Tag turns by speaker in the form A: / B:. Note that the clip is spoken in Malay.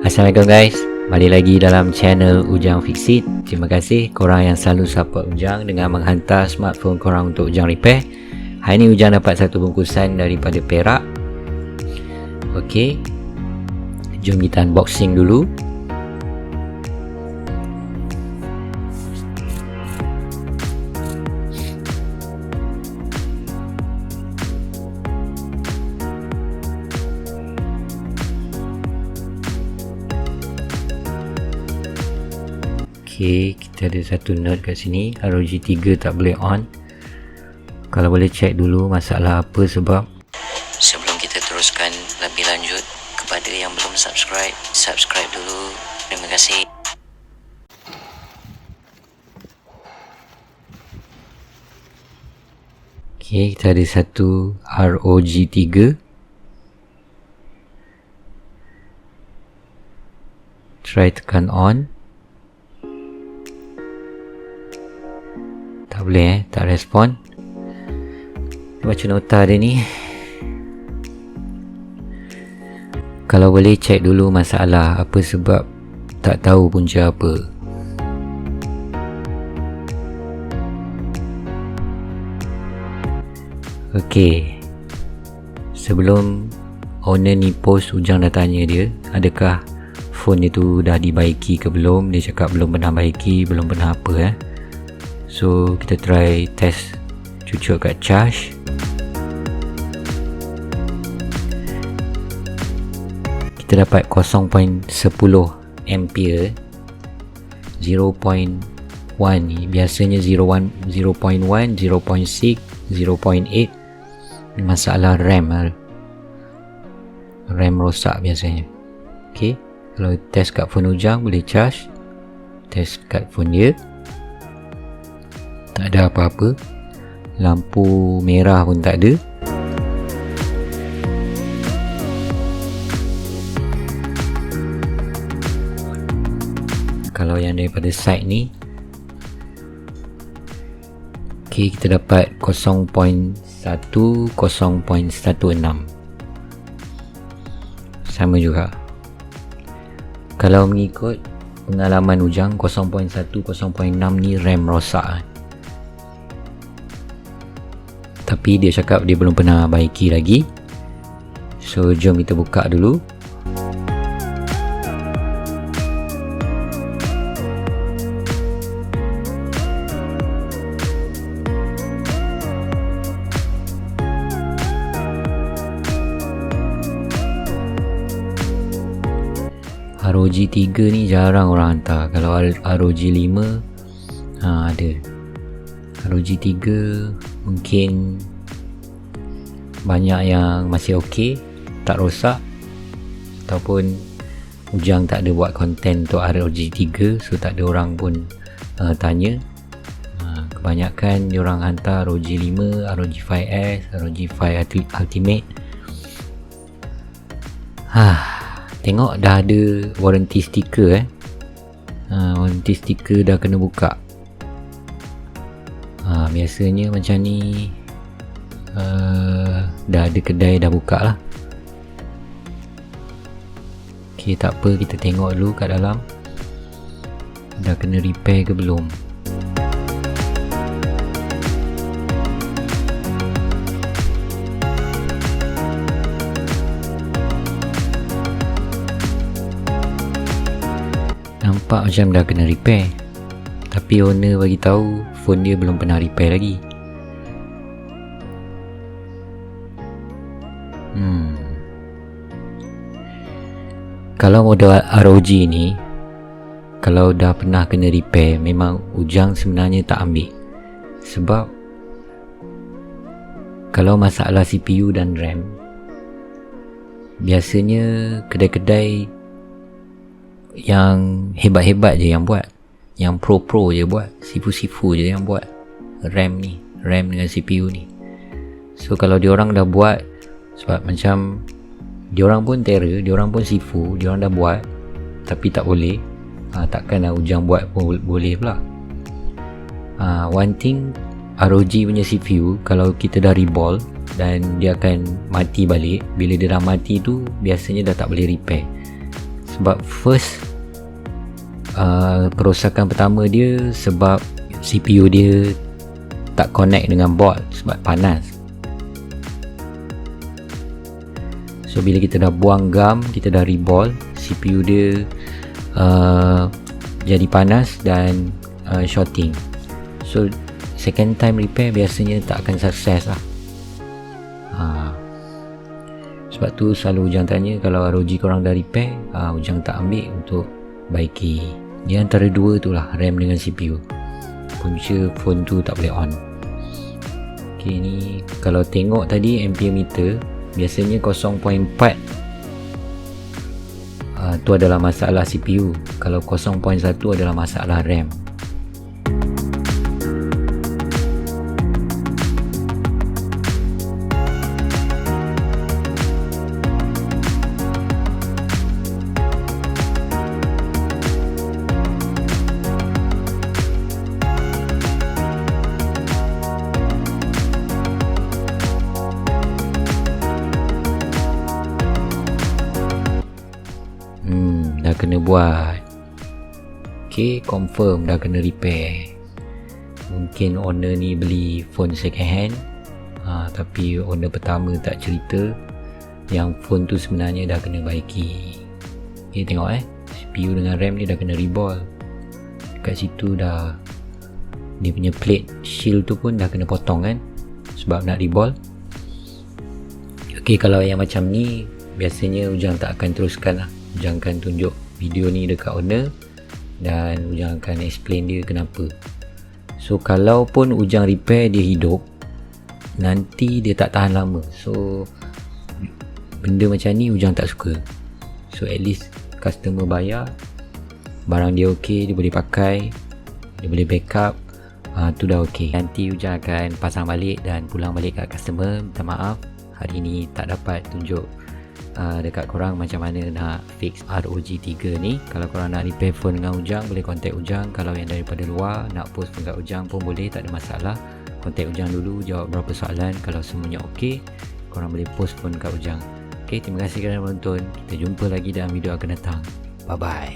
A: Assalamualaikum guys, balik lagi dalam channel Ujang Fixit. Terima kasih korang yang selalu support Ujang dengan menghantar smartphone korang untuk Ujang repair. Hari ni Ujang dapat satu bungkusan daripada Perak. Okey, jom kita unboxing dulu. Okay, kita ada satu note kat sini. ROG 3 tak boleh on. Kalau boleh check dulu masalah apa sebab. Sebelum kita teruskan lebih lanjut, kepada yang belum subscribe, subscribe dulu. Terima kasih. Okay, kita ada satu ROG 3. Try tekan on. Tak boleh tak respon. Baca nota dia ni. Kalau boleh check dulu masalah apa sebab tak tahu punca apa. Okey, sebelum owner ni post, Ujang dah tanya dia adakah phone dia tu dah dibaiki ke belum. Dia cakap belum pernah baiki, belum pernah apa So kita try test cucuk kat charge. Kita dapat 0.10 ampere. 0.1 ni biasanya 0.1, 0.6, 0.8. Masalah RAM rosak biasanya. Ok, kalau test kat phone Ujang boleh charge. Test kat phone dia, tak ada apa-apa. Lampu merah pun tak ada. Kalau yang daripada side ni, okay, kita dapat 0.1, 0.16. Sama juga. Kalau mengikut pengalaman Ujang, 0.1, 0.6 ni RAM rosak. Tapi dia cakap dia belum pernah baiki lagi. So jom kita buka dulu. ROG 3 ni jarang orang hantar. Kalau ROG 5 ada. ROG 3 mungkin banyak yang masih ok, tak rosak, ataupun Ujang tak ada buat konten untuk ROG 3, so tak ada orang pun tanya. Kebanyakan diorang hantar ROG 5, ROG 5S, ROG 5 Ultimate. Tengok dah ada warranty sticker warranty sticker dah kena buka. Biasanya macam ni dah ada kedai dah buka lah. Ok, tak apa, kita tengok dulu kat dalam dah kena repair ke belum. Nampak macam dah kena repair, tapi owner bagi tahu phone dia belum pernah repair lagi. Kalau model ROG ni, kalau dah pernah kena repair, memang Ujang sebenarnya tak ambil. Sebab kalau masalah CPU dan RAM, biasanya kedai-kedai yang hebat-hebat je yang buat, yang pro-pro je buat, sifu-sifu je yang buat RAM dengan CPU ni. So kalau diorang dah buat, sebab macam diorang pun terror, diorang pun sifu, diorang dah buat tapi tak boleh, takkanlah Ujang buat pun boleh pula. One thing, ROG punya CPU kalau kita dah reball dan dia akan mati balik, bila dia dah mati tu biasanya dah tak boleh repair. Sebab first kerosakan pertama dia sebab CPU dia tak connect dengan board sebab panas. So bila kita dah buang gam, kita dah reball, CPU dia jadi panas dan shorting. So second time repair biasanya tak akan sukses lah. Sebab tu selalu Ujang tanya, kalau ROG korang dah repair, Ujang tak ambil untuk baiki. Dia antara dua tu lah, RAM dengan CPU. Punca phone tu tak boleh on. Ok, ni kalau tengok tadi ampere meter, biasanya 0.4 tu adalah masalah CPU. Kalau 0.1 adalah masalah RAM. Dah kena buat. Ok, confirm dah kena repair. Mungkin owner ni beli phone second hand, tapi owner pertama tak cerita yang phone tu sebenarnya dah kena baiki. Ok, tengok CPU dengan RAM ni dah kena reball. Dekat situ dah, dia punya plate shield tu pun dah kena potong kan, sebab nak reball. Ok, kalau yang macam ni biasanya Ujang tak akan teruskan lah. Ujang akan tunjuk video ni dekat owner dan Ujang akan explain dia kenapa. So kalau pun Ujang repair dia hidup, nanti dia tak tahan lama. So benda macam ni Ujang tak suka. So at least customer bayar, barang dia ok, dia boleh pakai, dia boleh backup, tu dah ok. Nanti Ujang akan pasang balik dan pulang balik kat customer. Minta maaf, hari ni tak dapat tunjuk dekat korang macam mana nak fix ROG 3 ni. Kalau korang nak repair phone dengan Ujang, boleh contact Ujang. Kalau yang daripada luar nak post phone kat Ujang pun boleh, tak ada masalah. Contact Ujang dulu, jawab beberapa soalan. Kalau semuanya ok, korang boleh post phone kat Ujang. Ok, terima kasih kerana menonton. Kita jumpa lagi dalam video akan datang. Bye bye.